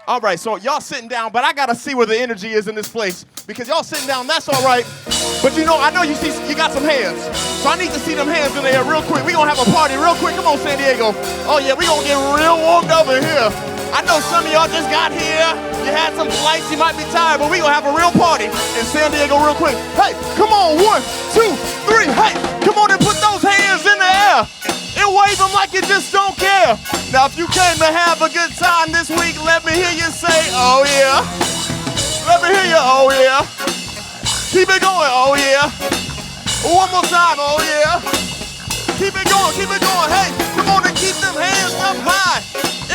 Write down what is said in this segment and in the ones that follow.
All right, so y'all sitting down, but I gotta see where the energy is in this place because y'all sitting down, that's all right. But I know you got some hands, so I need to see them hands in the air real quick. We gonna have a party real quick. Come on, San Diego. Oh yeah, we gonna get real warmed up in here. I know some of y'all just got here. You had some flights, you might be tired, but we gonna have a real party in San Diego real quick. Hey, come on, 1, 2, 3. Hey, come on and put those hands in the air. And wave them like you just don't care. Now, if you came to have a good time this week, let me hear you say, oh yeah. Let me hear you, oh yeah. Keep it going, oh yeah. One more time, oh yeah. Keep it going. Hey, come on and keep them hands up high.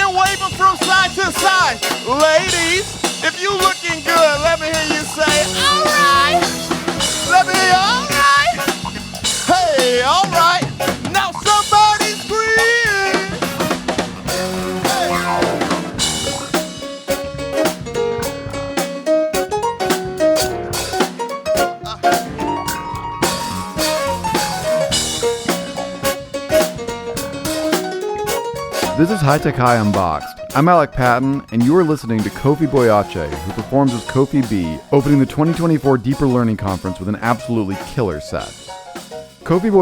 And wave them from side to side. Ladies, if you looking good, let me hear you say, all right. Let me hear you, all right. Hey, all right. Now somebody scream. Hey. This is High Tech High Unboxed. I'm Alec Patton, and you are listening to Kofi B, who performs as Kofi B, opening the 2024 Deeper Learning Conference with an absolutely killer set. Kofi B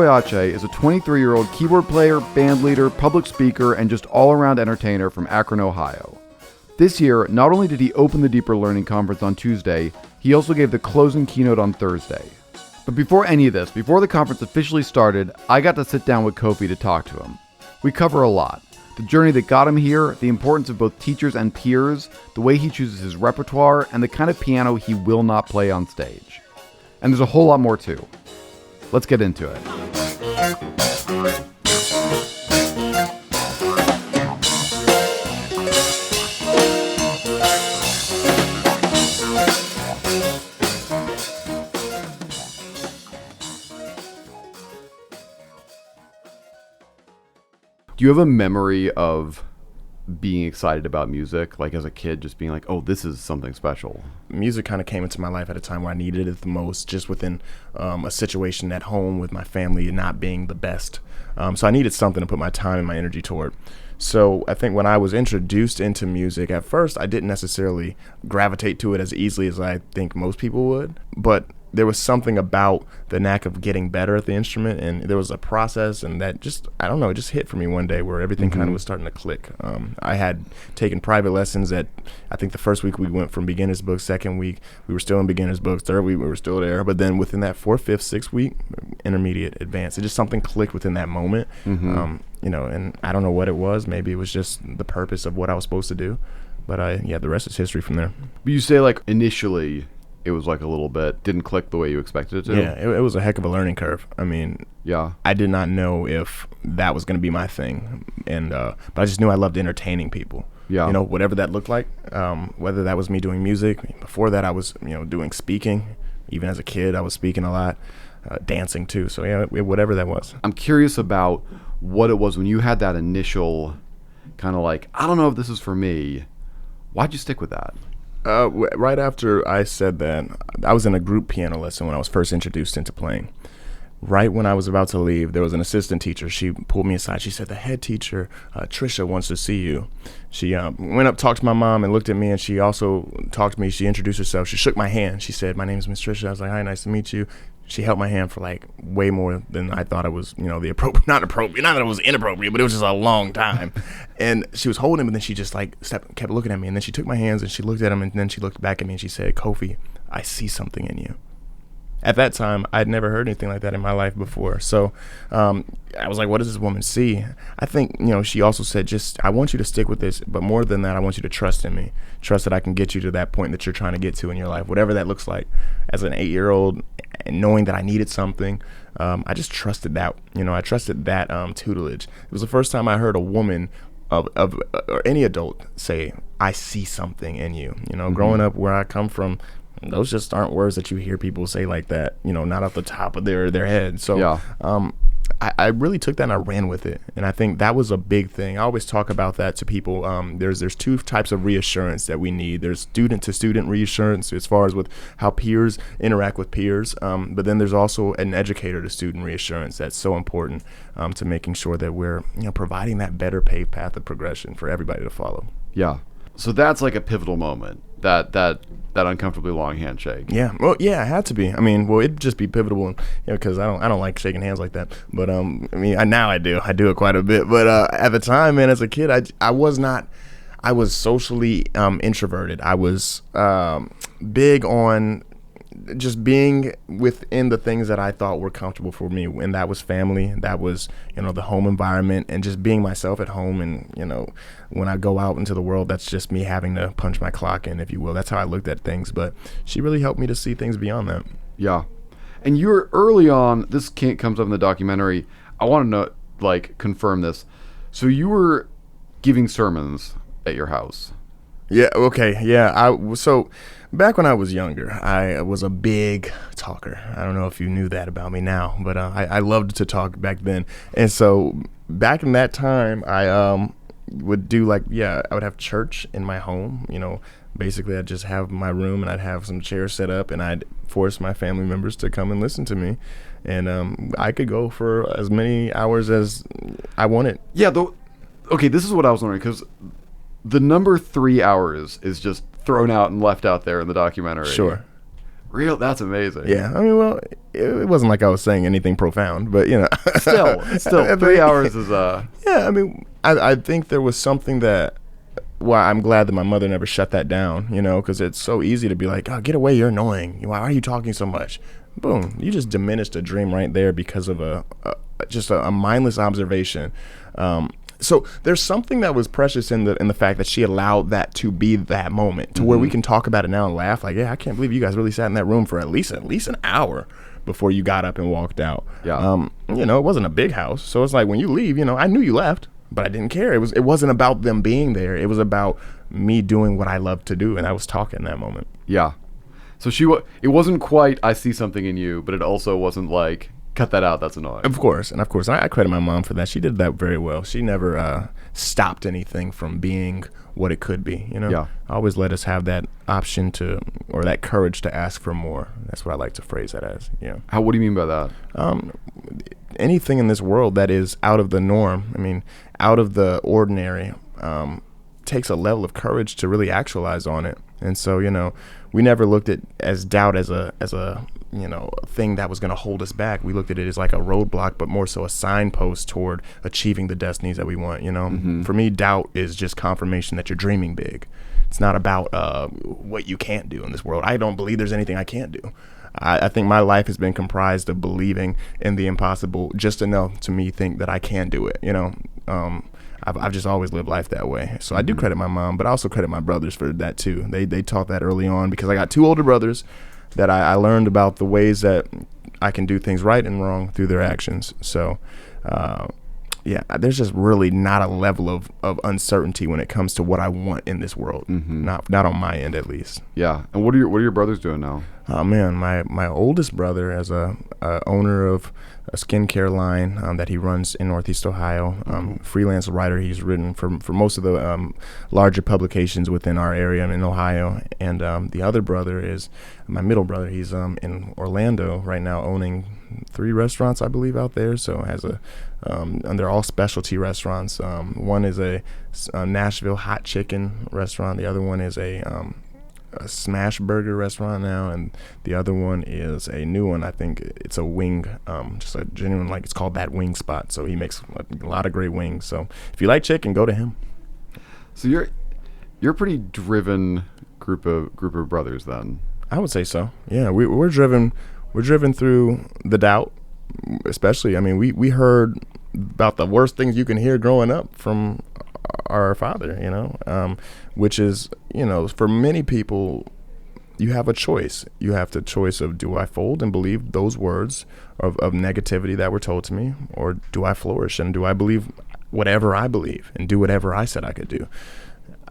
is a 23-year-old keyboard player, band leader, public speaker, and just all-around entertainer from Akron, Ohio. This year, not only did he open the Deeper Learning Conference on Tuesday, he also gave the closing keynote on Thursday. But before any of this, before the conference officially started, I got to sit down with Kofi to talk to him. We cover a lot. The journey that got him here, the importance of both teachers and peers, the way he chooses his repertoire, and the kind of piano he will not play on stage. And there's a whole lot more too. Let's get into it. Do you have a memory of being excited about music, like as a kid, just being like, oh, this is something special? Music kind of came into my life at a time where I needed it the most, just within a situation at home with my family not being the best. So I needed something to put my time and my energy toward. So I think when I was introduced into music, at first I didn't necessarily gravitate to it as easily as I think most people would, but there was something about the knack of getting better at the instrument, and there was a process, and that just, I don't know, it just hit for me one day where everything kind of was starting to click. I had taken private lessons at, I think the first week we went from beginner's books, second week we were still in beginner's books, third week we were still there, but then within that 4th, 5th, 6th week, intermediate, advanced, it just something clicked within that moment. And I don't know what it was. Maybe it was just the purpose of what I was supposed to do, but the rest is history from there. But you say like initially it was like a little bit didn't click the way you expected it to. Yeah, it was a heck of a learning curve. I mean, yeah, I did not know if that was going to be my thing, and but I just knew I loved entertaining people. Yeah, whatever that looked like. Whether that was me doing music. Before that, I was doing speaking. Even as a kid, I was speaking a lot, dancing too. So yeah, whatever that was. I'm curious about what it was when you had that initial kind of like, I don't know if this is for me. Why'd you stick with that? Right after I said that, I was in a group piano lesson when I was first introduced into playing. Right when I was about to leave, there was an assistant teacher. She pulled me aside. She said, the head teacher, Trisha, wants to see you. She went up, talked to my mom, and looked at me, and she also talked to me. She introduced herself. She shook my hand. She said, my name is Miss Trisha. I was like, hi, nice to meet you. She held my hand for like way more than I thought it was, the appropriate, not that it was inappropriate, but it was just a long time. And she was holding him, and then she just like kept looking at me. And then she took my hands and she looked at him, and then she looked back at me and she said, Kofi, I see something in you. At that time, I'd never heard anything like that in my life before. So I was like, what does this woman see? I think, she also said, I want you to stick with this, but more than that, I want you to trust in me. Trust that I can get you to that point that you're trying to get to in your life, whatever that looks like. As an 8-year-old, and knowing that I needed something, I just trusted that. I trusted that tutelage. It was the first time I heard a woman or any adult say, I see something in you. Growing up where I come from, those just aren't words that you hear people say like that, not off the top of their head. So yeah. I really took that and I ran with it. And I think that was a big thing. I always talk about that to people. There's two types of reassurance that we need. There's student-to-student reassurance as far as with how peers interact with peers. But then there's also an educator-to-student reassurance that's so important to making sure that we're providing that better paved path of progression for everybody to follow. Yeah. So that's like a pivotal moment, that uncomfortably long handshake. Yeah, well, yeah, it had to be. I mean, well, it'd just be pivotal, because I don't like shaking hands like that. But I mean, now I do it quite a bit. But at the time, man, as a kid, I was not. I was socially introverted. I was big on just being within the things that I thought were comfortable for me, and that was family, that was the home environment, and just being myself at home. And when I go out into the world, that's just me having to punch my clock in, if you will. That's how I looked at things. But she really helped me to see things beyond that. Yeah. And you were early on, this comes up in the documentary, I want to know, like, confirm this. So you were giving sermons at your house. Yeah, okay, yeah. So back when I was younger, I was a big talker. I don't know if you knew that about me now, but I loved to talk back then. And so back in that time, I would do I would have church in my home. Basically I'd just have my room, and I'd have some chairs set up, and I'd force my family members to come and listen to me. And I could go for as many hours as I wanted. Yeah, okay, this is what I was wondering, because the number 3 hours is just thrown out and left out there in the documentary. Sure. That's amazing. Yeah, I mean, well, it wasn't like I was saying anything profound, but Still, 3 hours is Yeah, I mean, I think there was something that, well, I'm glad that my mother never shut that down, because it's so easy to be like, oh, get away, you're annoying. Why are you talking so much? Boom, you just diminished a dream right there because of just a mindless observation. So there's something that was precious in the fact that she allowed that to be that moment, to where we can talk about it now and laugh like, yeah, I can't believe you guys really sat in that room for at least an hour before you got up and walked out. Yeah. It wasn't a big house, so it's like when you leave, I knew you left, but I didn't care. It wasn't about them being there. It was about me doing what I loved to do, and I was talking that moment. Yeah. So it wasn't quite, I see something in you, but it also wasn't like, cut that out, that's annoying. Of course. I credit my mom for that. She did that very well. She never stopped anything from being what it could be. Yeah. Always let us have that option or that courage to ask for more. That's what I like to phrase that as. Yeah. What do you mean by that? Anything in this world that is out of the norm, I mean, out of the ordinary, takes a level of courage to really actualize on it. And so, we never looked at as doubt as a thing that was going to hold us back. We looked at it as like a roadblock, but more so a signpost toward achieving the destinies that we want. Mm-hmm. For me, doubt is just confirmation that you're dreaming big. It's not about what you can't do in this world. I don't believe there's anything I can't do. I think my life has been comprised of believing in the impossible just enough to me think that I can do it. I've just always lived life that way. So I do credit my mom, but I also credit my brothers for that too. They taught that early on, because I got 2 older brothers that I learned about the ways that I can do things right and wrong through their actions. So there's just really not a level of uncertainty when it comes to what I want in this world. Mm-hmm. Not on my end, at least. Yeah. And what are your brothers doing now? Oh man, my oldest brother is a owner of a skincare line that he runs in Northeast Ohio. Freelance writer. He's written for most of the larger publications within our area in Ohio. And the other brother is my middle brother. He's in Orlando right now, owning 3 restaurants, I believe, out there. So has and they're all specialty restaurants. One is a Nashville hot chicken restaurant. The other one is a smash burger restaurant now, and the other one is a new one. I think it's a wing, just a genuine, it's called That Wing Spot. So he makes a lot of great wings. So if you like chicken, go to him. So you're a pretty driven group of brothers then. I would say so. Yeah, we're driven through the doubt, especially. I mean, we heard about the worst things you can hear growing up from our father, which is, for many people, you have a choice. You have the choice of, do I fold and believe those words of negativity that were told to me, or do I flourish and do I believe whatever I believe and do whatever I said I could do?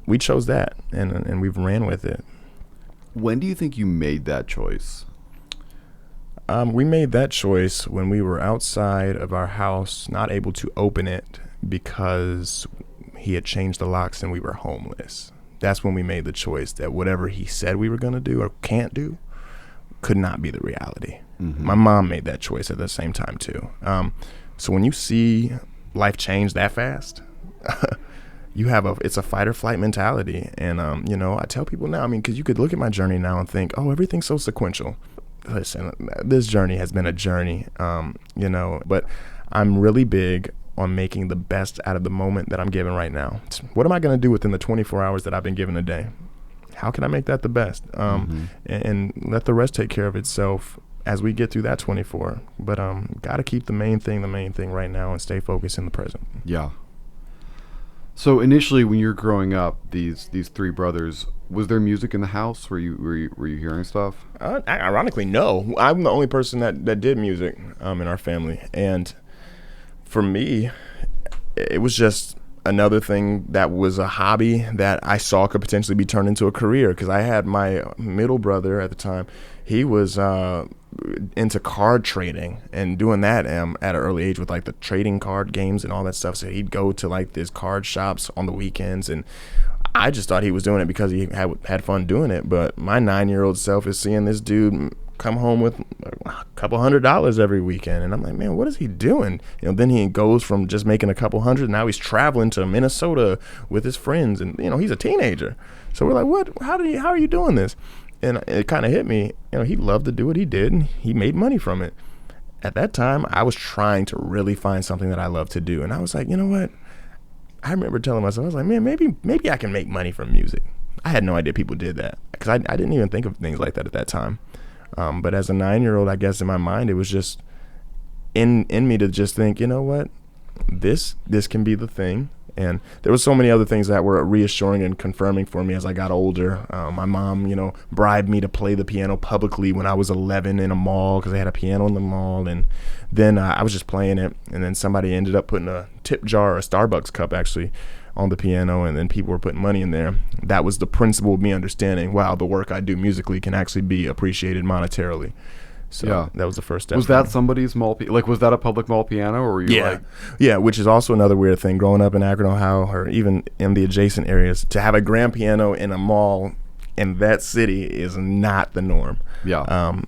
We chose that, and we've ran with it. When do you think you made that choice? We made that choice when we were outside of our house, not able to open it because he had changed the locks and we were homeless. That's when we made the choice that whatever he said we were going to do or can't do could not be the reality. Mm-hmm. My mom made that choice at the same time too. So when you see life change that fast, it's a fight or flight mentality. And, I tell people now, because you could look at my journey now and think, oh, everything's so sequential. Listen, this journey has been a journey, but I'm really big on making the best out of the moment that I'm given right now. What am I going to do within the 24 hours that I've been given a day? How can I make that the best? And let the rest take care of itself as we get through that 24. But got to keep the main thing right now and stay focused in the present. Yeah. So initially, when you're growing up, these three brothers, was there music in the house? Were you hearing stuff? Ironically, no. I'm the only person that did music in our family, and for me, it was just another thing that was a hobby that I saw could potentially be turned into a career. Because I had my middle brother at the time. He was into card trading and doing that at an early age with like the trading card games and all that stuff. So he'd go to like these card shops on the weekends, and I just thought he was doing it because he had fun doing it. But my 9-year-old self is seeing this dude come home with a couple $100 every weekend, and I'm like, man, what is he doing? Then he goes from just making a couple $100, now he's traveling to Minnesota with his friends, and he's a teenager. So we're like, what? How are you doing this? And it kind of hit me. He loved to do what he did, and he made money from it. At that time, I was trying to really find something that I love to do, and I was like, you know what? I remember telling myself, I was like, man, maybe I can make money from music. I had no idea people did that, because I didn't even think of things like that at that time. But as a 9-year-old, I guess in my mind, it was just in me to just think, you know what, this can be the thing. And there were so many other things that were reassuring and confirming for me as I got older. My mom, bribed me to play the piano publicly when I was 11 in a mall, because they had a piano in the mall. And then I was just playing it, and then somebody ended up putting a tip jar, a Starbucks cup actually, on the piano, and then people were putting money in there. That was the principle of me understanding, wow, the work I do musically can actually be appreciated monetarily. So that was the first step. Was that somebody's mall was that a public mall piano, or were you Yeah, which is also another weird thing. Growing up in Akron, Ohio, or even in the adjacent areas, to have a grand piano in a mall in that city is not the norm. Yeah.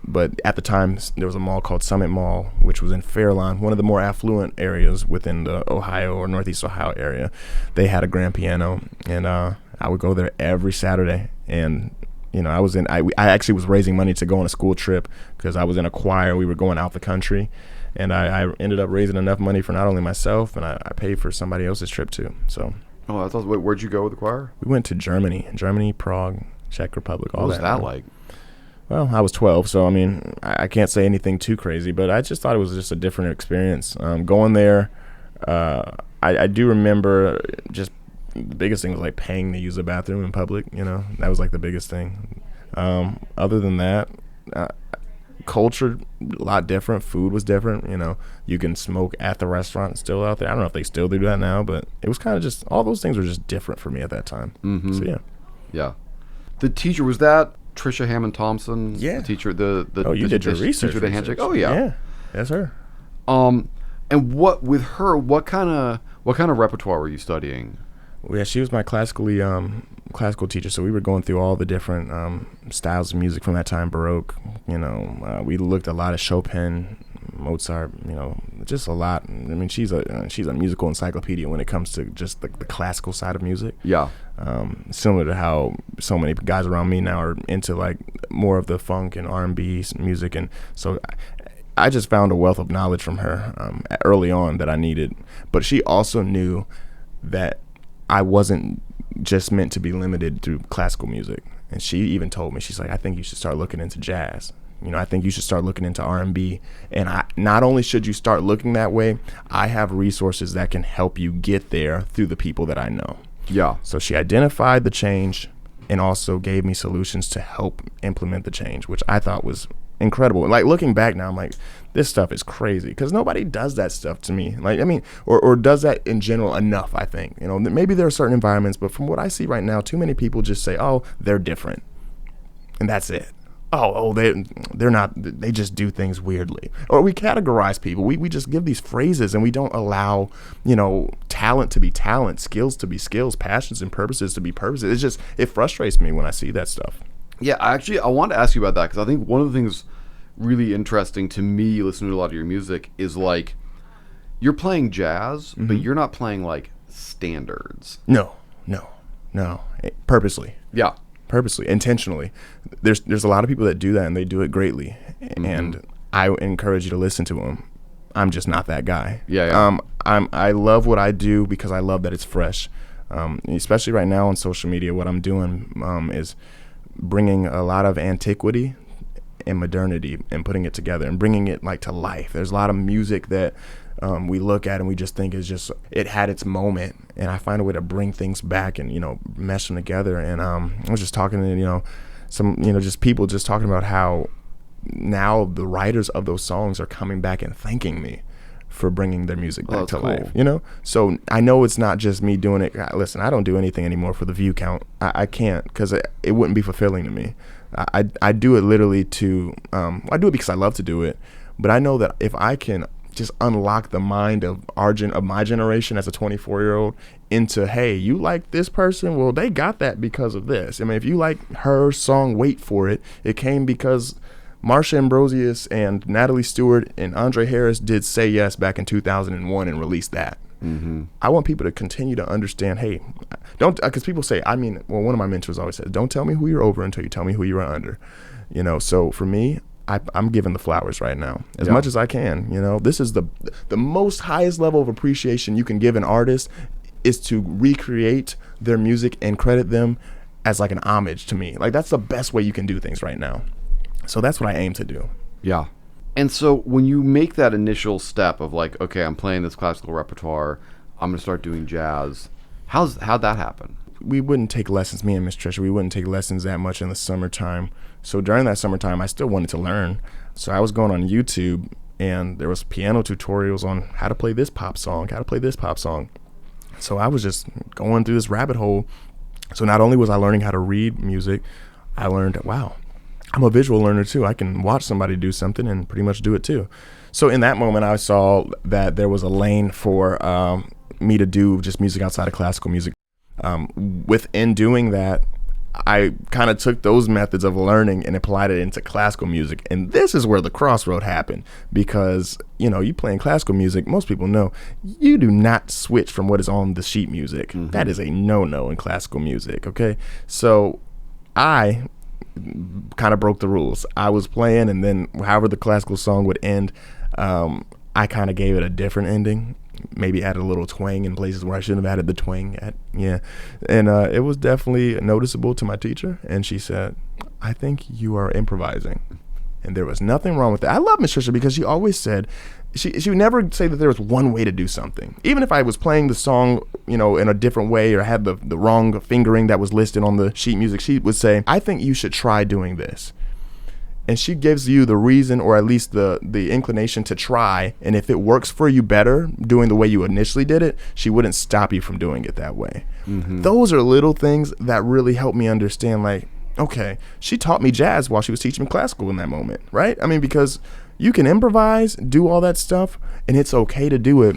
But at the time, there was a mall called Summit Mall, which was in Fairlawn, one of the more affluent areas within the Ohio or Northeast Ohio area. They had a grand piano, and I would go there every Saturday. And I actually was raising money to go on a school trip, because I was in a choir. We were going out the country, and I ended up raising enough money for not only myself, and I paid for somebody else's trip too. So. Oh, that's awesome. Where'd you go with the choir? We went to Germany, Prague, Czech Republic, all that. What was that like? Well, I was 12, so I can't say anything too crazy, but I just thought it was just a different experience. Going there, I do remember just the biggest thing was like paying to use a bathroom in public. That was like the biggest thing. Other than that, culture a lot different. Food was different. You can smoke at the restaurant still out there. I don't know if they still do that now, but it was kind of just all those things were just different for me at that time. Mm-hmm. So yeah. The teacher, was that Trisha Hammond Thompson? Yeah. The teacher, the you did your research. Teacher, the handshake. Oh yeah. Yeah, that's her. And what with her? What kind of repertoire were you studying? Well, yeah, she was my classical teacher, so we were going through all the different styles of music from that time, Baroque. We looked a lot at Chopin, Mozart. Just a lot. She's a musical encyclopedia when it comes to just the classical side of music. Yeah. Similar to how so many guys around me now are into like more of the funk and R&B music, and so I just found a wealth of knowledge from her early on that I needed. But she also knew that I wasn't just meant to be limited to classical music. And she even told me, she's like, I think you should start looking into jazz. I think you should start looking into R&B. And not only should you start looking that way, I have resources that can help you get there through the people that I know. Yeah. So she identified the change and also gave me solutions to help implement the change, which I thought was incredible. Like looking back now, I'm like, this stuff is crazy, because nobody does that stuff to me. Or does that in general enough, I think. Maybe there are certain environments, but from what I see right now, too many people just say, oh, they're different. And that's it. They're not, they just do things weirdly. Or we categorize people. We just give these phrases, and we don't allow, talent to be talent, skills to be skills, passions and purposes to be purposes. It frustrates me when I see that stuff. Yeah, I wanted to ask you about that, because I think one of the things really interesting to me listening to a lot of your music is like you're playing jazz, but you're not playing like standards. No. Purposely. Yeah. Purposely, intentionally. There's a lot of people that do that, and they do it greatly. And I encourage you to listen to them. I'm just not that guy. Yeah. I love what I do because I love that it's fresh. Especially right now on social media, what I'm doing is bringing a lot of antiquity and modernity and putting it together and bringing it like to life. There's a lot of music that we look at and we just think is just, it had its moment, and I find a way to bring things back and, mesh them together. And I was just talking to, some, just people just talking about how now the writers of those songs are coming back and thanking me for bringing their music back to life, So I know it's not just me doing it. Listen, I don't do anything anymore for the view count. I can't, because it wouldn't be fulfilling to me. I do it literally I do it because I love to do it, but I know that if I can just unlock the mind of my generation as a 24-year-old into, hey, you like this person? Well, they got that because of this. I mean, if you like her song, Wait For It, it came because Marsha Ambrosius and Natalie Stewart and Andre Harris did Say Yes back in 2001 and released that. I want people to continue to understand, hey, don't, because people say, one of my mentors always said, don't tell me who you're over until you tell me who you're under. So for me, I'm giving the flowers right now as much as I can. This is the most highest level of appreciation you can give an artist, is to recreate their music and credit them as like an homage to me. Like, that's the best way you can do things right now. So that's what I aim to do. Yeah. And so when you make that initial step of like, okay, I'm playing this classical repertoire, I'm going to start doing jazz, how'd that happen? We wouldn't take lessons, me and Miss Trisha, we wouldn't take lessons that much in the summertime. So during that summertime, I still wanted to learn. So I was going on YouTube, and there was piano tutorials on how to play this pop song, So I was just going through this rabbit hole. So not only was I learning how to read music, I learned, wow, I'm a visual learner too. I can watch somebody do something and pretty much do it too. So in that moment, I saw that there was a lane for me to do just music outside of classical music. Within doing that, I kind of took those methods of learning and applied it into classical music. And this is where the crossroad happened, because, you playing classical music, most people know you do not switch from what is on the sheet music. That is a no-no in classical music, okay? So I kind of broke the rules. I was playing, and then however the classical song would end, I kind of gave it a different ending, maybe added a little twang in places where I shouldn't have added the twang at. And it was definitely noticeable to my teacher, and she said, I think you are improvising. And there was nothing wrong with that. I love Miss Trisha because she always said, she would never say that there was one way to do something. Even if I was playing the song, in a different way, or had the wrong fingering that was listed on the sheet music, she would say, I think you should try doing this. And she gives you the reason, or at least the inclination to try. And if it works for you better doing the way you initially did it, she wouldn't stop you from doing it that way. Those are little things that really help me understand, like, okay, she taught me jazz while she was teaching me classical in that moment, right? I mean, because you can improvise, do all that stuff, and it's okay to do it,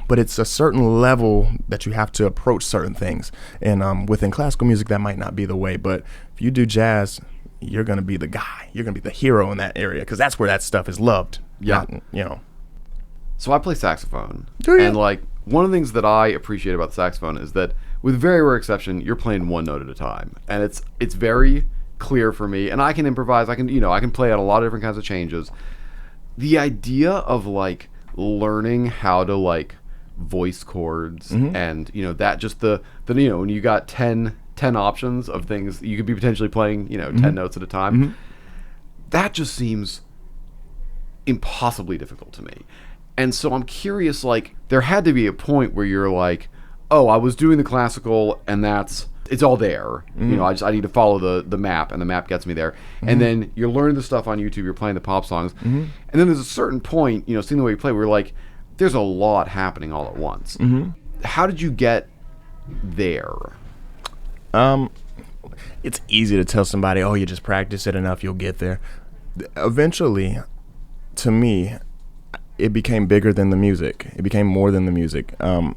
but it's a certain level that you have to approach certain things. And within classical music, that might not be the way, but if you do jazz, you're going to be the guy. You're going to be the hero in that area, because that's where that stuff is loved. Yeah. Not. So I play saxophone. Do you? And like, one of the things that I appreciate about the saxophone is that, with very rare exception, you're playing one note at a time. And it's very clear for me. And I can improvise. I can play out a lot of different kinds of changes. The idea of like learning how to like voice chords and, that just the when you got 10 options of things you could be potentially playing, 10 notes at a time, that just seems impossibly difficult to me. And so I'm curious, like, there had to be a point where you're like, oh, I was doing the classical and it's all there. I need to follow the map, and the map gets me there. And then you're learning the stuff on YouTube, you're playing the pop songs. And then there's a certain point, seeing the way you play, where you're like, there's a lot happening all at once. How did you get there? It's easy to tell somebody, oh, you just practice it enough, you'll get there. Eventually, to me, it became bigger than the music. It became more than the music,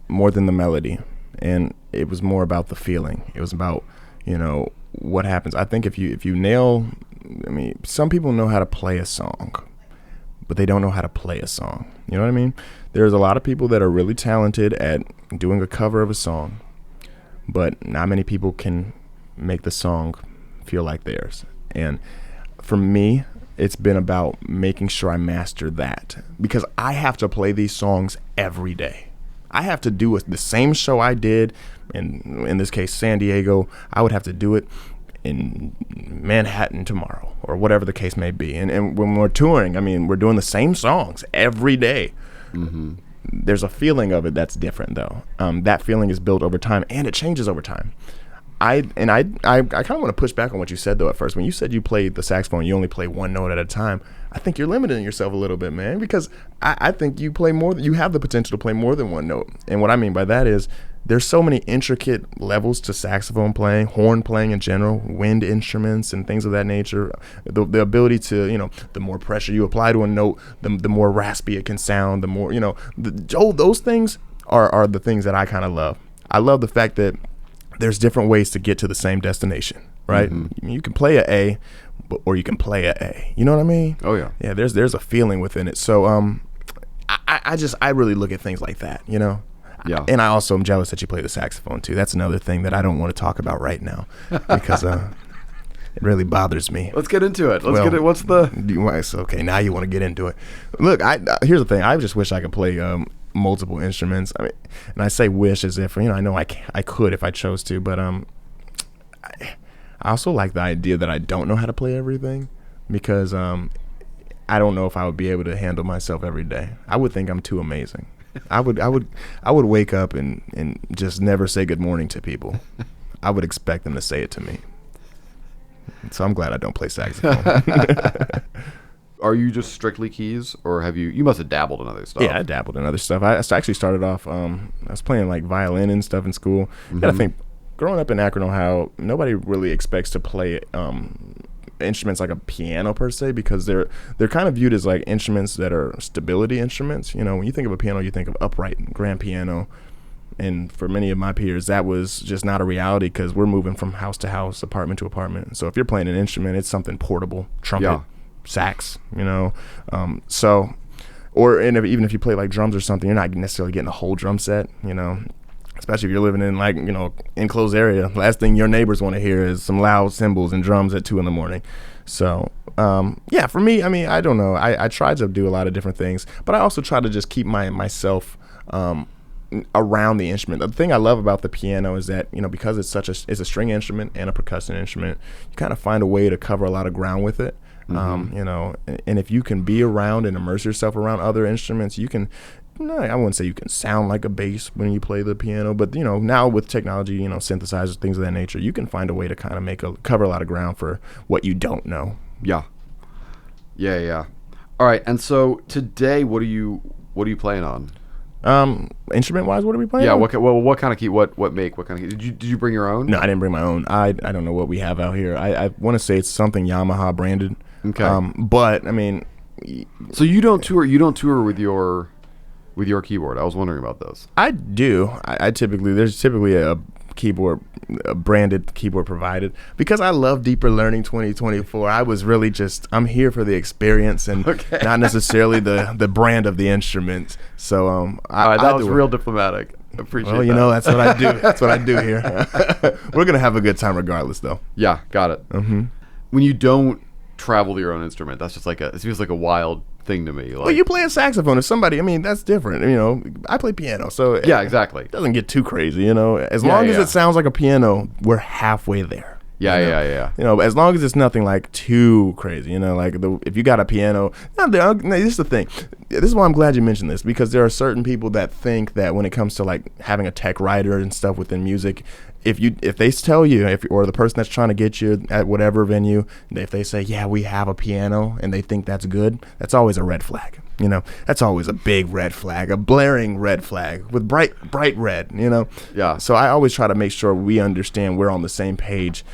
more than the melody. And it was more about the feeling. It was about, what happens. I think if you nail, some people know how to play a song, but they don't know how to play a song. You know what I mean? There's a lot of people that are really talented at doing a cover of a song, but not many people can make the song feel like theirs. And for me, it's been about making sure I master that, because I have to play these songs every day. I have to do the same show I did, in this case, San Diego. I would have to do it in Manhattan tomorrow, or whatever the case may be. And when we're touring, I mean, we're doing the same songs every day. Mm-hmm. There's a feeling of it that's different, though. That feeling is built over time, and it changes over time. I kind of want to push back on what you said, though, at first. When you said you played the saxophone, you only play one note at a time. I think you're limiting yourself a little bit, man, because I think you play more. You have the potential to play more than one note. And what I mean by that is there's so many intricate levels to saxophone playing, horn playing in general, wind instruments and things of that nature. The ability to, the more pressure you apply to a note, the more raspy it can sound, the more, those things are the things that I kind of love. I love the fact that there's different ways to get to the same destination, right? Mm-hmm. You can play a or you can play a. You know what I mean? Oh yeah. Yeah. There's a feeling within it. So I really look at things like that, Yeah. And I also am jealous that you play the saxophone too. That's another thing that I don't want to talk about right now, because it really bothers me. Let's get into it. Let's get it. What's the? Okay, now you want to get into it. Look, here's the thing. I just wish I could play multiple instruments. I mean, and I say wish as if I know I could if I chose to, but I also like the idea that I don't know how to play everything, because I don't know if I would be able to handle myself every day. I would think I'm too amazing. I would wake up and just never say good morning to people. I would expect them to say it to me. So I'm glad I don't play saxophone. Are you just strictly keys, or have you must have dabbled in other stuff? Yeah, I dabbled in other stuff. I actually started off, I was playing like violin and stuff in school. Mm-hmm. And I think growing up in Akron, Ohio, nobody really expects to play instruments like a piano per se, because they're kind of viewed as like instruments that are stability instruments. When you think of a piano, you think of upright grand piano. And for many of my peers, that was just not a reality, because we're moving from house to house, apartment to apartment. So if you're playing an instrument, it's something portable, trumpet, sax, even if you play like drums or something, you're not necessarily getting a whole drum set, especially if you're living in like, enclosed area. Last thing your neighbors want to hear is some loud cymbals and drums at 2 a.m. So, for me, I mean, I don't know. I try to do a lot of different things, but I also try to just keep myself around the instrument. The thing I love about the piano is that, because it's it's a string instrument and a percussion instrument, you kind of find a way to cover a lot of ground with it. Mm-hmm. And if you can be around and immerse yourself around other instruments, you can, I wouldn't say you can sound like a bass when you play the piano, but now with technology, synthesizers, things of that nature, you can find a way to kind of cover a lot of ground for what you don't know. Yeah. All right. And so today, what are you playing on? Instrument wise, what are we playing? Yeah. on? What kind of key? What make? What kind of key? Did you bring your own? No, I didn't bring my own. I don't know what we have out here. I want to say it's something Yamaha branded. Okay. But I mean, so you don't tour. You don't tour with your keyboard. I was wondering about this. I do. There's typically a branded keyboard provided, because I love Deeper Learning 2024. I was really I'm here for the experience and not necessarily the brand of the instruments. So all right, that was real diplomatic. Appreciate that. That's what I do. That's what I do here. We're gonna have a good time regardless, though. Yeah, got it. Mm-hmm. When you don't travel to your own instrument, that's just it feels like a wild thing to me. Well, you play a saxophone. If somebody, that's different. I play piano, so yeah, exactly. It doesn't get too crazy, As long as it sounds like a piano, we're halfway there. Yeah. As long as it's nothing like too crazy, if you got a piano. This is the thing. This is why I'm glad you mentioned this, because there are certain people that think that when it comes to like having a tech writer and stuff within music, if they tell you, or the person that's trying to get you at whatever venue, if they say, yeah, we have a piano, and they think that's good, that's always a red flag. That's always a big red flag, a blaring red flag with bright red, Yeah. So I always try to make sure we understand we're on the same page,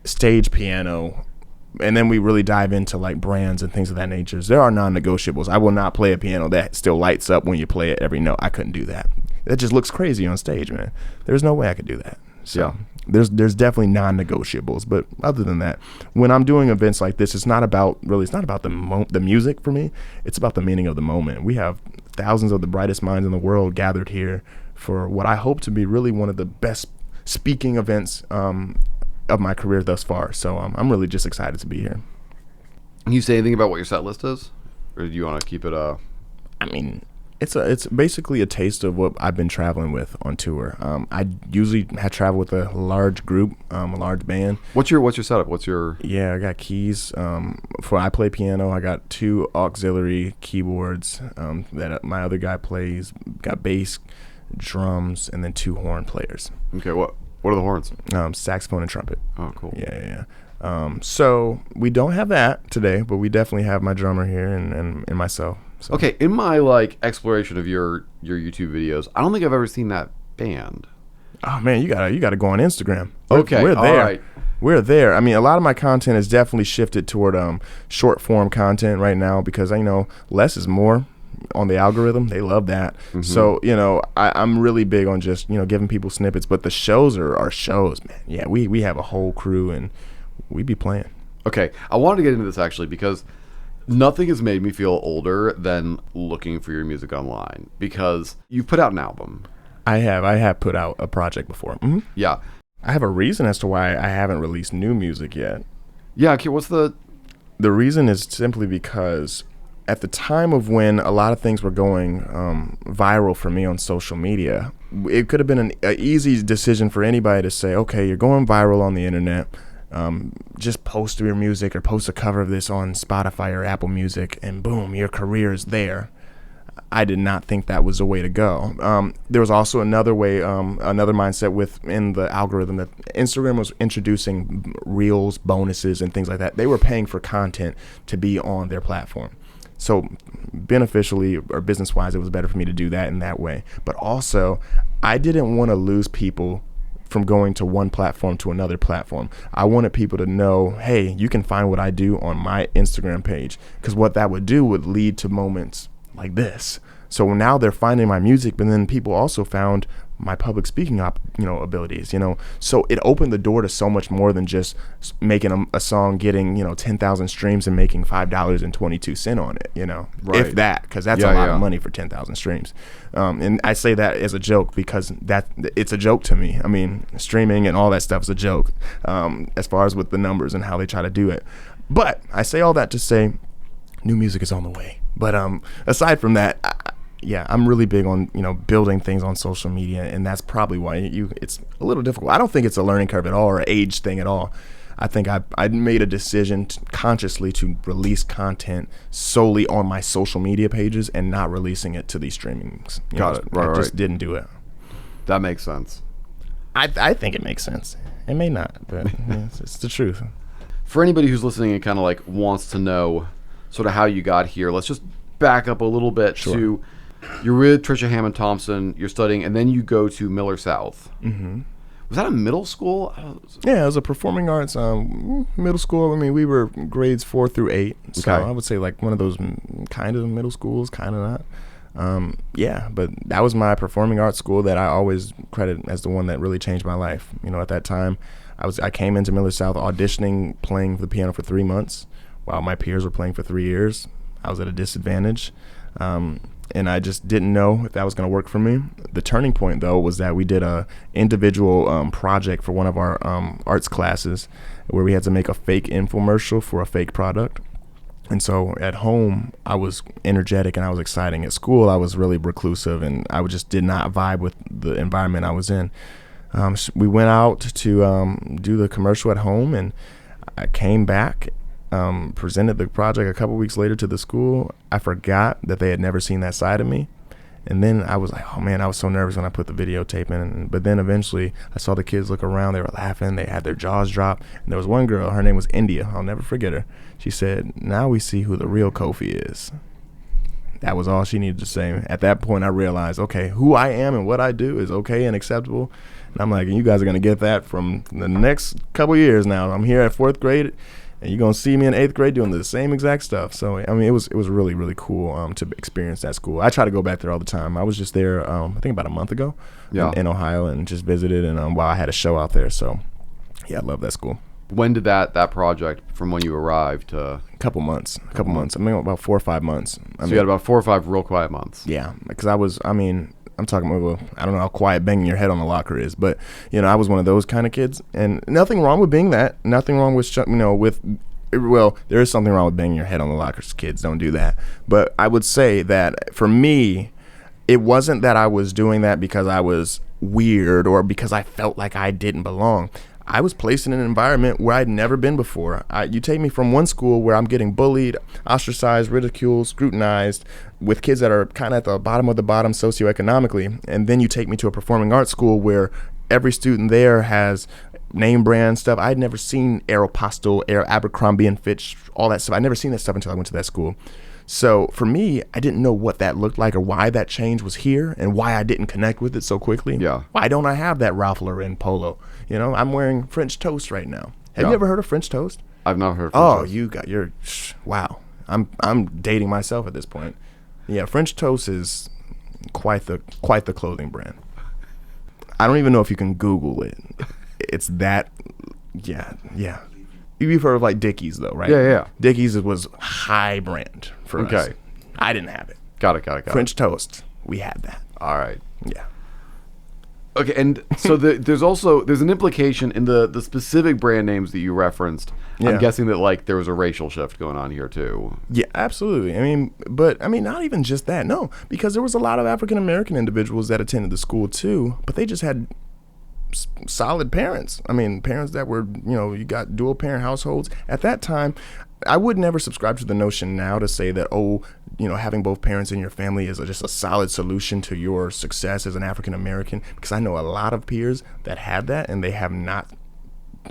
stage piano, and then we really dive into like brands and things of that nature. There are non-negotiables. I will not play a piano that still lights up when you play it every note. I couldn't do that. That just looks crazy on stage, man. There's no way I could do that. So, there's definitely non-negotiables, but other than that, when I'm doing events like this, it's not about the music for me. It's about the meaning of the moment. We have thousands of the brightest minds in the world gathered here for what I hope to be really one of the best speaking events of my career thus far. So I'm really just excited to be here. Can you say anything about what your set list is, or do you want to keep it? I mean, it's basically a taste of what I've been traveling with on tour. I usually have traveled with a large group, a large band. What's your setup? Yeah, I got keys. I play piano. I got 2 auxiliary keyboards that my other guy plays. Got bass, drums, and then 2 horn players. Okay, what are the horns? Saxophone and trumpet. Oh, cool. Yeah. So we don't have that today, but we definitely have my drummer here and myself. So. Okay, in my exploration of your YouTube videos, I don't think I've ever seen that band. Oh man, you gotta go on Instagram. Okay, we're there. All right. We're there. I mean, a lot of my content is definitely shifted toward short form content right now because I know less is more on the algorithm. They love that. Mm-hmm. So I'm really big on just giving people snippets. But the shows are our shows, man. Yeah, we have a whole crew and we be playing. Okay, I wanted to get into this actually because nothing has made me feel older than looking for your music online because you've put out an album. I have put out a project before. Mm-hmm. Yeah. I have a reason as to why I haven't released new music yet. Yeah, okay, what's the reason is simply because at the time of when a lot of things were going viral for me on social media, it could have been an easy decision for anybody to say, okay, you're going viral on the internet. Just post your music or post a cover of this on Spotify or Apple Music and boom, your career is there. I did not think that was the way to go. There was also another way, another mindset within the algorithm that Instagram was introducing reels, bonuses, and things like that. They were paying for content to be on their platform. So beneficially or business-wise, it was better for me to do that in that way. But also, I didn't want to lose people from going to one platform to another platform. I wanted people to know, hey, you can find what I do on my Instagram page, because what that would do would lead to moments like this. So now they're finding my music, but then people also found my public speaking abilities, so it opened the door to so much more than just making a song, getting 10,000 streams and making $5.22 on it, right. If that, because that's a lot of money for 10,000 streams. And I say that as a joke because it's a joke to me. I mean, streaming and all that stuff is a joke as far as with the numbers and how they try to do it. But I say all that to say new music is on the way. But aside from that, I'm really big on building things on social media, and that's probably why it's a little difficult. I don't think it's a learning curve at all or an age thing at all. I think I made a decision consciously to release content solely on my social media pages and not releasing it to these streamings. Got it. Right, I just didn't do it. That makes sense. I think it makes sense. It may not, but it's the truth. For anybody who's listening and kind of wants to know sort of how you got here, let's just back up a little bit to you're with Trisha Hammond Thompson, you're studying, and then you go to Miller South. Mm-hmm. Was that a middle school? Yeah, it was a performing arts middle school. I mean, we were grades 4 through 8, so I would say one of those kind of middle schools, kind of not. But that was my performing arts school that I always credit as the one that really changed my life. At that time, I came into Miller South auditioning, playing the piano for 3 months, while my peers were playing for 3 years. I was at a disadvantage. And I just didn't know if that was going to work for me. The turning point, though, was that we did a individual project for one of our arts classes where we had to make a fake infomercial for a fake product. And so at home, I was energetic and I was exciting. At school, I was really reclusive and I just did not vibe with the environment I was in. We went out to do the commercial at home, and I came back, presented the project a couple weeks later to the school. I forgot that they had never seen that side of me. And then I was like, oh man, I was so nervous when I put the videotape in. But then eventually I saw the kids look around. They were laughing. They had their jaws drop. And there was one girl, her name was India. I'll never forget her. She said, now we see who the real Kofi is. That was all she needed to say. At that point, I realized, okay, who I am and what I do is okay and acceptable. And I'm like, you guys are going to get that from the next couple years now. I'm here at 4th grade. and you're gonna see me in 8th grade doing the same exact stuff. So I mean, it was really really cool to experience that school. I try to go back there all the time. I was just there I think about a month ago in Ohio, and just visited, and while I had a show out there. So yeah, I love that school. When did that project, from when you arrived to? A couple months. I mean, about 4 or 5 months. You had about 4 or 5 real quiet months. Yeah, because I'm talking about, I don't know how quiet banging your head on the locker is, but, I was one of those kind of kids, and nothing wrong with being that. Nothing wrong with, well, there is something wrong with banging your head on the lockers. Kids, don't do that. But I would say that for me, it wasn't that I was doing that because I was weird or because I felt like I didn't belong. I was placed in an environment where I'd never been before. You take me from one school where I'm getting bullied, ostracized, ridiculed, scrutinized, with kids that are kind of at the bottom of the bottom socioeconomically, and then you take me to a performing arts school where every student there has name brand stuff. I'd never seen Aeropostale, Abercrombie and Fitch, all that stuff. I'd never seen that stuff until I went to that school. So for me, I didn't know what that looked like or why that change was here and why I didn't connect with it so quickly. Yeah. Why don't I have that Ralph Lauren polo? I'm wearing French toast right now. Have you ever heard of French toast? I've not heard of French toast. You got your, wow. I'm dating myself at this point. Yeah, French toast is quite the clothing brand. I don't even know if you can Google it. It's that, yeah. You've heard of like Dickies though, right? Yeah. Dickies was high brand for us. Okay. I didn't have it. Got it. French toast, we had that. All right. Yeah. Okay, and so there's an implication in the specific brand names that you referenced. Yeah. I'm guessing that like there was a racial shift going on here too. Yeah, absolutely. But not even just that. No, because there was a lot of African American individuals that attended the school too, but they just had solid parents. Parents that were, you got dual parent households. At that time, I would never subscribe to the notion now to say that, having both parents in your family is just a solid solution to your success as an African American, because I know a lot of peers that had that and they have not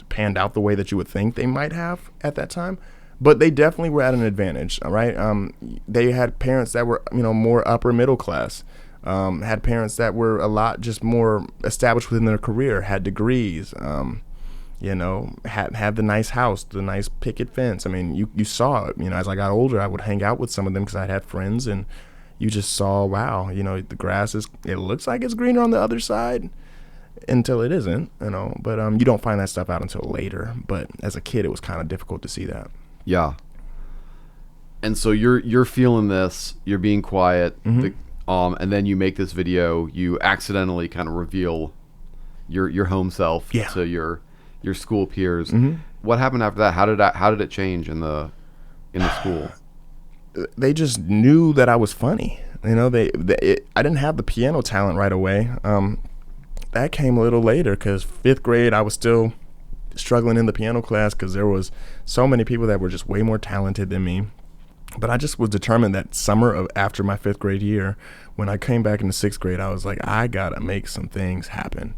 panned out the way that you would think they might have at that time. But they definitely were at an advantage, all right? They had parents that were, more upper middle class. Had parents that were a lot just more established within their career, had degrees, had the nice house, the nice picket fence. You saw it. As I got older, I would hang out with some of them because I had friends, and you just saw, wow, the grass it looks like it's greener on the other side until it isn't, But you don't find that stuff out until later. But as a kid, it was kind of difficult to see that. Yeah. And so you're feeling this. You're being quiet. Mm-hmm. And then you make this video. You accidentally kind of reveal your home self to your school peers. Mm-hmm. What happened after that? How did it change in the school? They just knew that I was funny. I didn't have the piano talent right away. That came a little later because 5th grade I was still struggling in the piano class because there was so many people that were just way more talented than me. But I just was determined that summer after my 5th grade year, when I came back into 6th grade, I was like, I gotta make some things happen.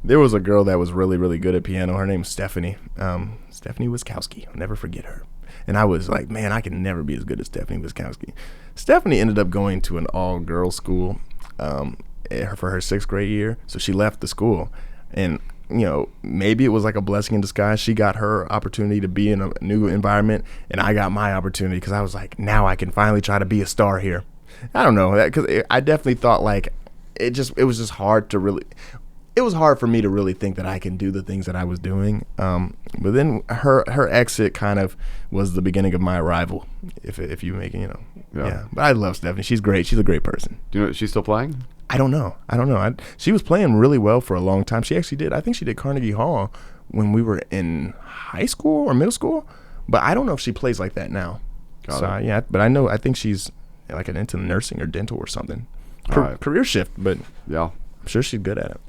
There was a girl that was really, really good at piano. Her name's Stephanie. Stephanie Wiskowski. I'll never forget her. And I was like, man, I can never be as good as Stephanie Wiskowski. Stephanie ended up going to an all-girls school for her 6th grade year. So she left the school. And maybe it was like a blessing in disguise. She got her opportunity to be in a new environment, and I got my opportunity because I was like, now I can finally try to be a star here. I don't know, because I definitely thought like it was just hard to really. It was hard for me to really think that I can do the things that I was doing. But then her exit kind of was the beginning of my arrival. If you make it, yeah. But I love Stephanie. She's great. She's a great person. Do you know she's still playing? I don't know. She was playing really well for a long time. She actually did. I think she did Carnegie Hall when we were in high school or middle school. But I don't know if she plays like that now. Got it. Yeah. But I think she's like into nursing or dental or something. Career shift. But yeah, I'm sure she's good at it.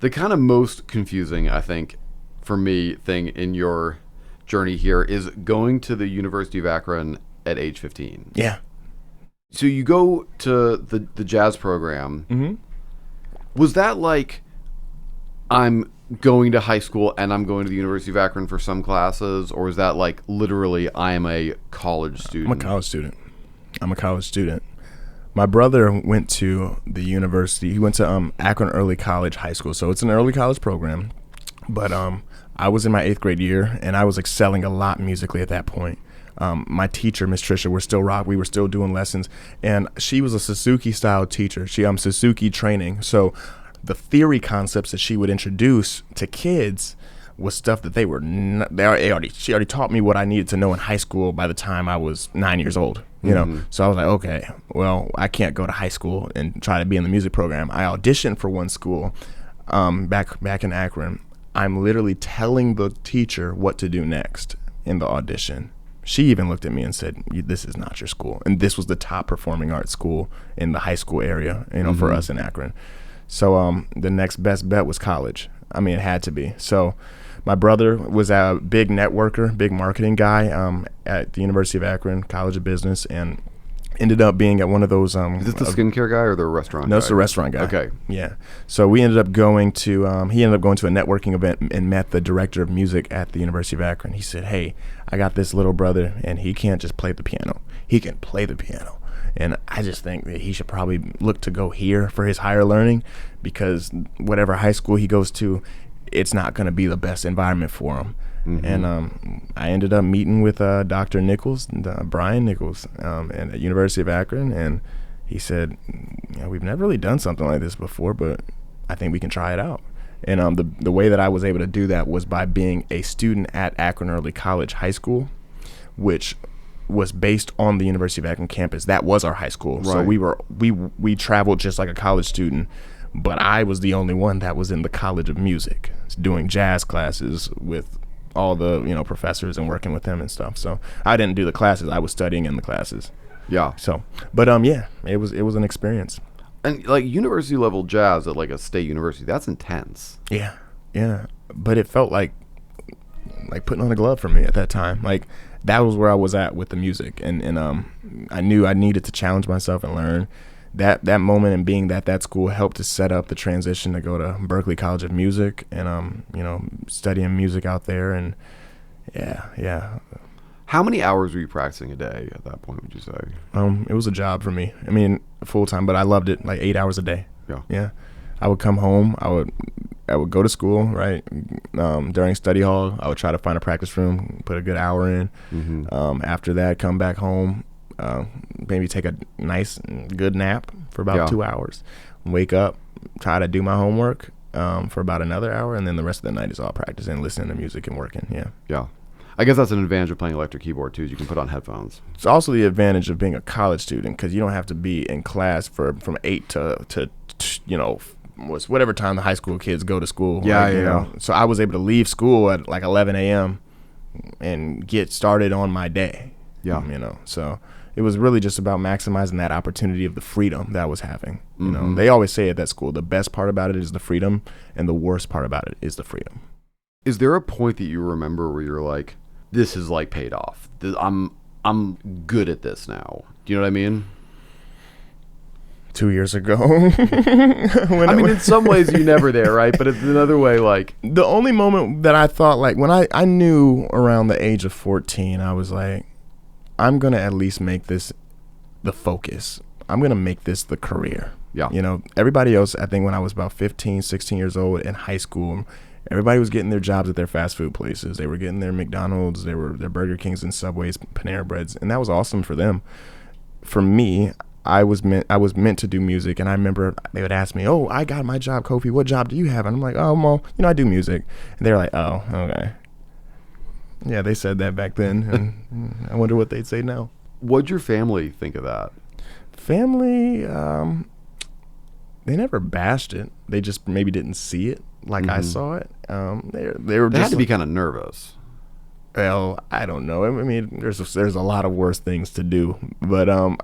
The kind of most confusing, I think, for me, thing in your journey here is going to the University of Akron at age 15. Yeah. So you go to the jazz program. Mm-hmm. Was that like, I'm going to high school and I'm going to the University of Akron for some classes, or is that like literally I am a college student? I'm a college student. My brother went to the university. He went to Akron Early College High School. So it's an early college program. But I was in my 8th grade year, and I was excelling a lot musically at that point. My teacher, Miss Trisha, we were still doing lessons, and she was a Suzuki style teacher. She Suzuki training. So the theory concepts that she would introduce to kids was stuff that she already taught me what I needed to know in high school by the time I was 9 years old. You know, so I was like, okay, well, I can't go to high school and try to be in the music program. I auditioned for one school back in Akron. I'm literally telling the teacher what to do next in the audition. She even looked at me and said, "This is not your school." And this was the top performing arts school in the high school area, for us in Akron. So the next best bet was college. I mean, it had to be. So my brother was a big networker, big marketing guy at the University of Akron College of Business, and ended up being at one of those. Is this the skincare guy or the restaurant guy? No, it's the restaurant guy. Okay. Yeah. So we ended up going to, he ended up going to a networking event and met the director of music at the University of Akron. He said, "Hey, I got this little brother, and he can't just play the piano. He can play the piano. And I just think that he should probably look to go here for his higher learning, because whatever high school he goes to, it's not going to be the best environment for him." And I ended up meeting with Dr. Nichols, Brian Nichols, at the University of Akron, and he said, "We've never really done something like this before, but I think we can try it out." And the way that I was able to do that was by being a student at Akron Early College High School, which was based on the University of Akron campus. That was our high school. Right. So we traveled just like a college student, but I was the only one that was in the College of Music, doing jazz classes with all the professors and working with them and stuff. So I didn't do the classes. I was studying in the classes. Yeah. So, but it was an experience. And like university level jazz at like a state university, that's intense. Yeah. But it felt like putting on a glove for me at that time. Like that was where I was at with the music, and I knew I needed to challenge myself and learn. That moment and being that school helped to set up the transition to go to Berklee College of Music and studying music out there. And yeah. How many hours were you practicing a day at that point, would you say? It was a job for me. I mean, full time, but I loved it. Like 8 hours a day. Yeah. I would come home. I would go to school, right? During study hall, I would try to find a practice room, put a good hour in. After that, come back home. Maybe take a nice good nap for about 2 hours, wake up, try to do my homework for about another hour, and then the rest of the night is all practicing, listening to music and working. Yeah. I guess that's an advantage of playing electric keyboard too, is you can put on headphones. It's also the advantage of being a college student, because you don't have to be in class from 8 to whatever time the high school kids go to school. So I was able to leave school at like 11 a.m. and get started on my day. So it was really just about maximizing that opportunity of the freedom that I was having. They always say at that school, the best part about it is the freedom, and the worst part about it is the freedom. Is there a point that you remember where you're like, this is like paid off? I'm good at this now. Do you know what I mean? 2 years ago. In some ways you're never there, right? But it's another way, like, the only moment that I thought, like, when I knew around the age of 14, I was like, I'm going to at least make this the focus. I'm going to make this the career. Yeah. Everybody else, I think when I was about 15, 16 years old in high school, everybody was getting their jobs at their fast food places. They were getting their McDonald's, their Burger Kings and Subways, Panera Breads, and that was awesome for them. For me, I was meant to do music, and I remember they would ask me, "Oh, I got my job, Kofi. What job do you have?" And I'm like, "Oh, well, I do music." And they're like, "Oh, okay." Yeah, they said that back then, and I wonder what they'd say now. What'd your family think of that? Family, they never bashed it. They just maybe didn't see it like I saw it. They were. They had to be kind of nervous. Well, I don't know. I mean, there's a lot of worse things to do, but I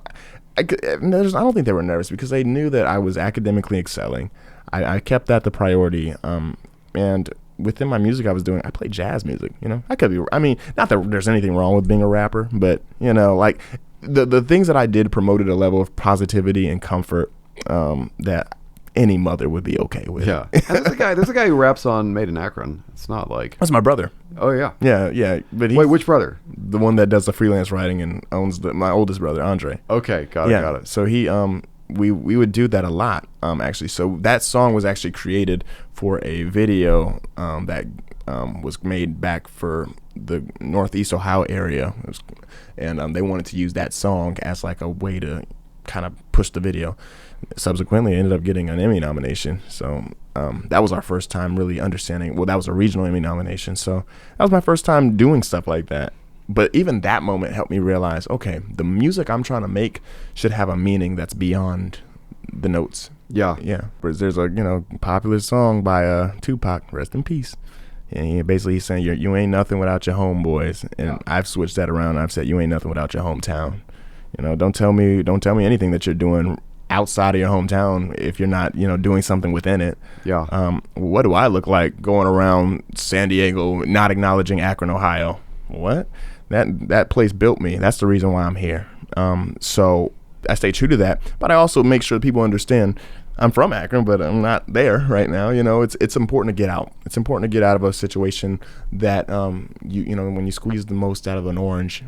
don't think they were nervous, because they knew that I was academically excelling. I kept that the priority, and within my music I was doing, I played jazz music. I could be. I mean, not that there's anything wrong with being a rapper, but like the things that I did promoted a level of positivity and comfort that any mother would be okay with. Yeah. And there's a guy who raps on Made in Akron. It's not like... That's my brother. Oh, yeah. Yeah. But wait, which brother? The one that does the freelance writing and owns my oldest brother, Andre. Okay, got it. So he we would do that a lot, actually. So that song was actually created for a video that was made back for the Northeast Ohio area, and they wanted to use that song as like a way to kind of push the video. Subsequently, it ended up getting an Emmy nomination. So that was our first time really understanding. Well, that was a regional Emmy nomination. So that was my first time doing stuff like that. But even that moment helped me realize, okay, the music I'm trying to make should have a meaning that's beyond the notes. Yeah. Yeah. Whereas there's a popular song by Tupac, rest in peace. And basically he's saying you ain't nothing without your homeboys. And I've switched that around. I've said you ain't nothing without your hometown. Don't tell me anything that you're doing outside of your hometown if you're not doing something within it. Yeah. What do I look like going around San Diego not acknowledging Akron, Ohio? What? That place built me. That's the reason why I'm here. So I stay true to that, but I also make sure people understand I'm from Akron, but I'm not there right now. It's important to get out. It's important to get out of a situation that when you squeeze the most out of an orange,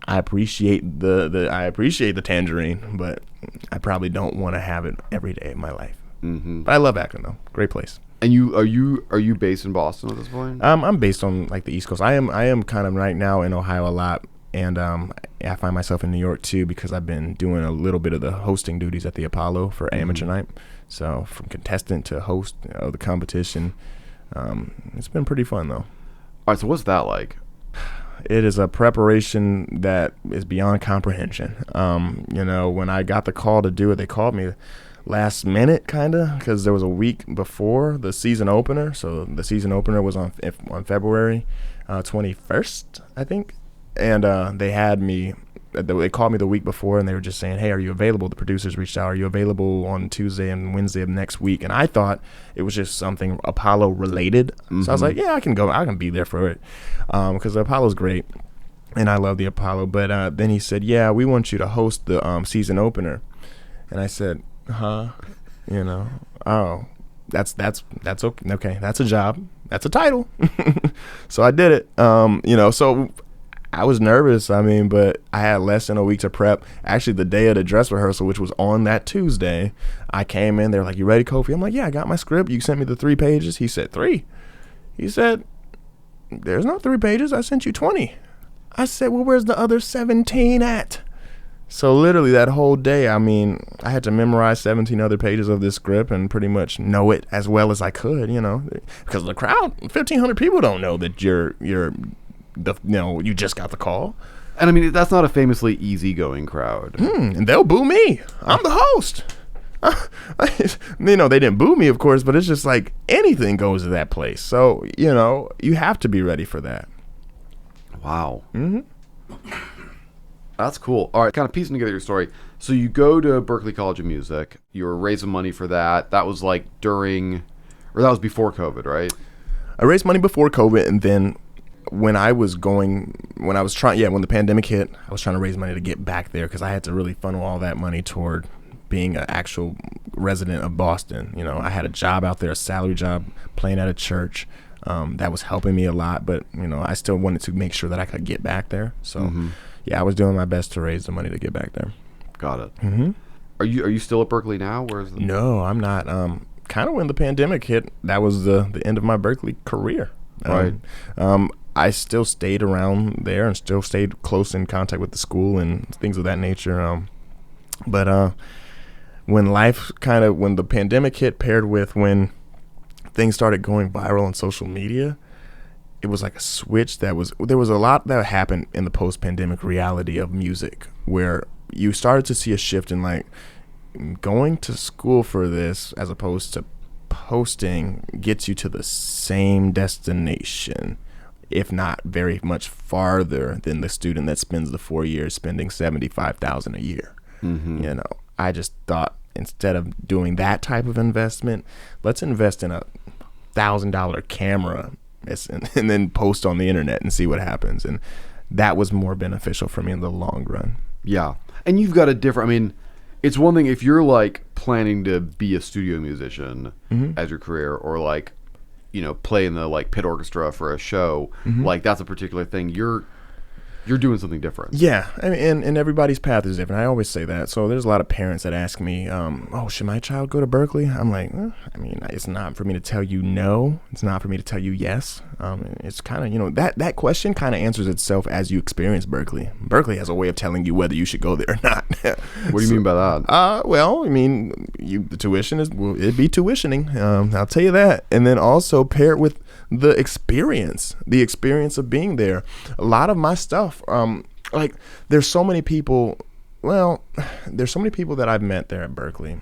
I appreciate the tangerine, but I probably don't want to have it every day of my life. Mm-hmm. But I love Akron though. Great place. And are you based in Boston at this point? I'm based on like the East Coast. I am kind of right now in Ohio a lot, and I find myself in New York too because I've been doing a little bit of the hosting duties at the Apollo for amateur night. So from contestant to host of the competition, it's been pretty fun though. All right, so what's that like? It is a preparation that is beyond comprehension. When I got the call to do it, they called me last minute kind of because there was a week before the season opener. So the season opener was on February 21st, I think. And they called me the week before and they were just saying, hey, are you available? The producers reached out. Are you available on Tuesday and Wednesday of next week? And I thought it was just something Apollo related. Mm-hmm. So I was like, yeah, I can go. I can be there for it because the Apollo's great. And I love the Apollo. But then he said, yeah, we want you to host the season opener. And I said, huh? Oh, that's okay. Okay, that's a job. That's a title. So I did it. So I was nervous. But I had less than a week to prep. Actually, the day of the dress rehearsal, which was on that Tuesday, I came in. They were like, "You ready, Kofi?" I'm like, "Yeah, I got my script. You sent me the 3 pages." He said 3. He said, "There's no 3 pages. I sent you 20." I said, "Well, where's the other 17 at?" So literally that whole day, I had to memorize 17 other pages of this script and pretty much know it as well as I could, because the crowd, 1,500 people don't know that you just got the call. And that's not a famously easygoing crowd. And they'll boo me. I'm the host. They didn't boo me, of course, but it's just like anything goes to that place. So, you have to be ready for that. Wow. Mm-hmm. That's cool. All right, kind of piecing together your story. So you go to Berklee College of Music. You were raising money for that. That was like that was before COVID, right? I raised money before COVID, and then when the pandemic hit, I was trying to raise money to get back there because I had to really funnel all that money toward being an actual resident of Boston. I had a job out there, a salary job, playing at a church. That was helping me a lot, but I still wanted to make sure that I could get back there. So. Yeah, I was doing my best to raise the money to get back there. Got it. Mm-hmm. Are you still at Berklee now? No, I'm not. Kind of when the pandemic hit, that was the end of my Berklee career. Right. I still stayed around there and still stayed close in contact with the school and things of that nature. But when the pandemic hit, paired with when things started going viral on social media, it was like a switch there was a lot that happened in the post-pandemic reality of music where you started to see a shift in like going to school for this as opposed to posting gets you to the same destination, if not very much farther than the student that spends the 4 years spending $75,000 a year. Mm-hmm. I just thought instead of doing that type of investment, let's invest in a $1,000 camera and then post on the internet and see what happens. And that was more beneficial for me in the long run. Yeah. And you've got a different, it's one thing if you're like planning to be a studio musician as your career or like, play in the like pit orchestra for a show, like that's a particular thing. You're You're doing something different. Yeah, I mean, and everybody's path is different. I always say that. So there's a lot of parents that ask me, oh, should my child go to Berkeley? I'm like, I mean, it's not for me to tell you no. It's not for me to tell you yes. It's kind of, you know, that question kind of answers itself as you experience Berkeley. Berkeley has a way of telling you whether you should go there or not. What do you mean by that? Well, I mean, the tuition it'd be tuitioning. I'll tell you that. And then also pair it with the experience of being there. A lot of my stuff, like there's so many people that I've met there at Berkeley.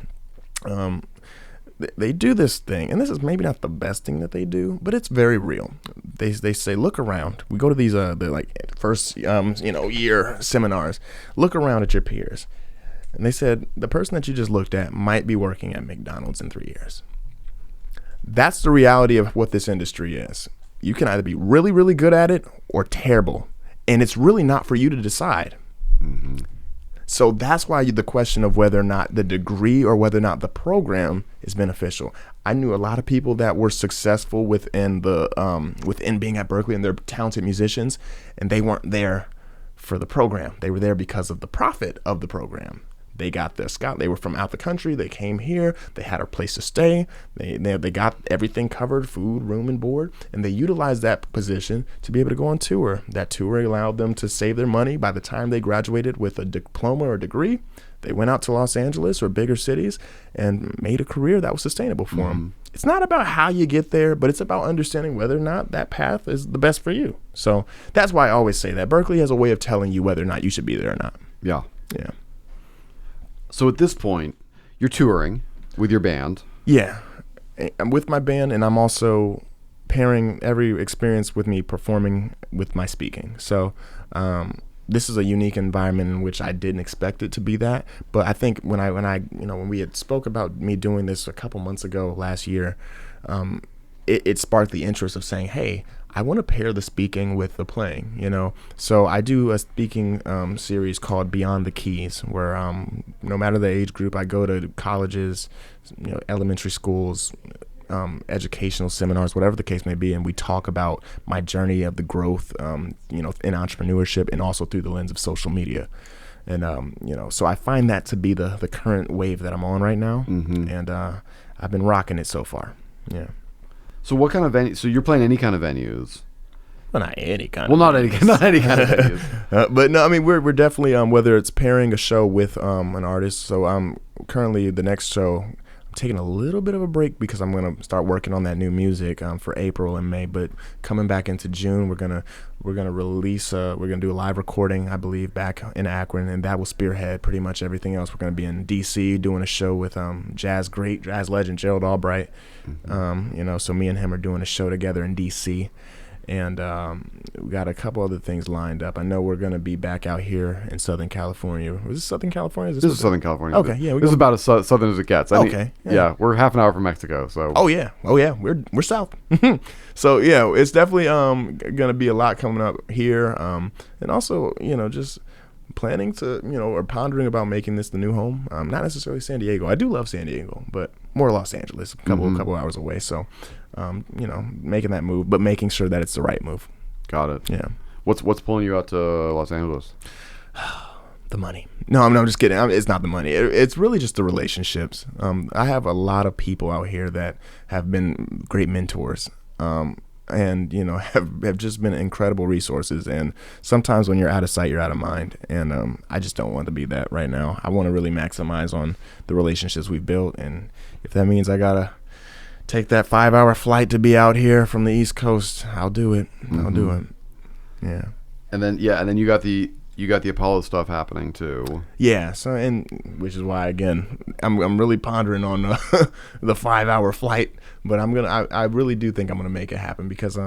They do this thing, and this is maybe not the best thing that they do, but it's very real. They say, look around. We go to these the like first year seminars. Look around at your peers. And they said the person that you just looked at might be working at McDonald's in 3 years. That's the reality of what this industry is. You can either be really, really good at it or terrible. And it's really not for you to decide. Mm-hmm. So that's why the question of whether or not the degree or whether or not the program is beneficial. I knew a lot of people that were successful within being at Berkeley, and they're talented musicians, and they weren't there for the program. They were there because of the profit of the program. They got their scout. They were from out the country. They came here. They had a place to stay. They got everything covered, food, room, and board. And they utilized that position to be able to go on tour. That tour allowed them to save their money. By the time they graduated with a diploma or degree, they went out to Los Angeles or bigger cities and made a career that was sustainable for them. It's not about how you get there, but it's about understanding whether or not that path is the best for you. So that's why I always say that Berkeley has a way of telling you whether or not you should be there or not. Yeah. Yeah. So at this point, you're touring with your band. Yeah, I'm with my band, and I'm also pairing every experience with me performing with my speaking. So this is a unique environment in which I didn't expect it to be that. But I think when we had spoke about me doing this a couple months ago last year, it sparked the interest of saying, hey, I want to pair the speaking with the playing, you know. So I do a speaking series called Beyond the Keys, where no matter the age group, I go to colleges, elementary schools, educational seminars, whatever the case may be, and we talk about my journey of the growth, in entrepreneurship, and also through the lens of social media. And so I find that to be the current wave that I'm on right now, and I've been rocking it so far. Yeah. So what kind of venue? So you're playing any kind of venues? Well, not any kind. Well, not any kind of venues. But no, I mean we're definitely whether it's pairing a show with an artist. So currently the next show, I'm taking a little bit of a break because I'm gonna start working on that new music for April and May. But coming back into June, we're gonna release. We're gonna do a live recording, I believe, back in Akron, and that will spearhead pretty much everything else. We're gonna be in D.C. doing a show with jazz legend Gerald Albright. So me and him are doing a show together in D.C. And we got a couple other things lined up. I know we're going to be back out here in Southern California. Was this Southern California? This is Southern California. Okay, yeah. This is about as southern as it gets. Okay. Yeah, we're half an hour from Mexico. So. Oh yeah. We're south. So yeah, it's definitely going to be a lot coming up here. And also, just planning to, or pondering about making this the new home. Not necessarily San Diego. I do love San Diego, but more Los Angeles, a couple hours away. So. Making that move, but making sure that it's the right move. Got it. Yeah. What's pulling you out to Los Angeles? The money. No, I'm just kidding. It's not the money. It's really just the relationships. I have a lot of people out here that have been great mentors. And have just been incredible resources. And sometimes when you're out of sight, you're out of mind. And I just don't want to be that right now. I want to really maximize on the relationships we've built. And if that means I gotta take that 5-hour flight to be out here from the East Coast, I'll do it. I'll do it. Yeah. And then you got the Apollo stuff happening too. Yeah. So which is why again I'm really pondering on the 5-hour flight, but I really do think I'm gonna make it happen because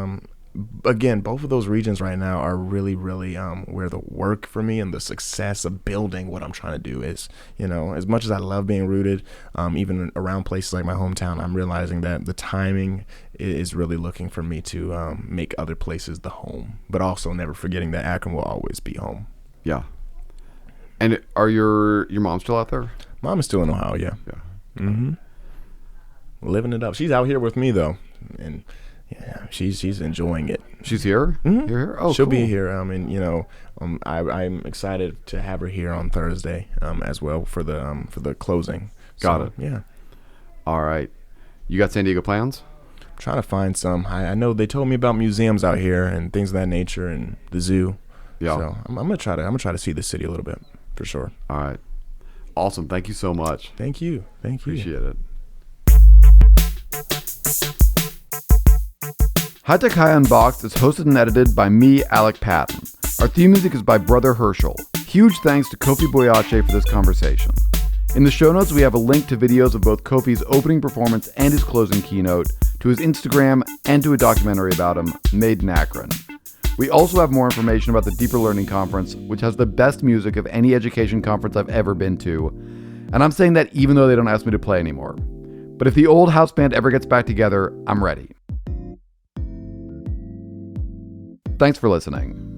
again, both of those regions right now are really, really where the work for me and the success of building what I'm trying to do is. As much as I love being rooted, even around places like my hometown, I'm realizing that the timing is really looking for me to make other places the home, but also never forgetting that Akron will always be home. Yeah. And are your mom still out there? Mom is still in Ohio, yeah. Yeah. Mm-hmm. Living it up. She's out here with me though, and yeah, she's enjoying it. She's here? Mm-hmm. Here? Oh, she'll cool. be here. And I'm excited to have her here on Thursday as well for the closing. Got it. Yeah. All right. You got San Diego plans? I'm trying to find some. I know they told me about museums out here and things of that nature and the zoo. Yeah. So I'm gonna try to see the city a little bit for sure. All right. Awesome. Thank you so much. Thank you. Appreciate it. High Tech High Unboxed is hosted and edited by me, Alec Patton. Our theme music is by Brother Herschel. Huge thanks to Kofi Boyache for this conversation. In the show notes, we have a link to videos of both Kofi's opening performance and his closing keynote, to his Instagram, and to a documentary about him, made in Akron. We also have more information about the Deeper Learning Conference, which has the best music of any education conference I've ever been to. And I'm saying that even though they don't ask me to play anymore. But if the old house band ever gets back together, I'm ready. Thanks for listening.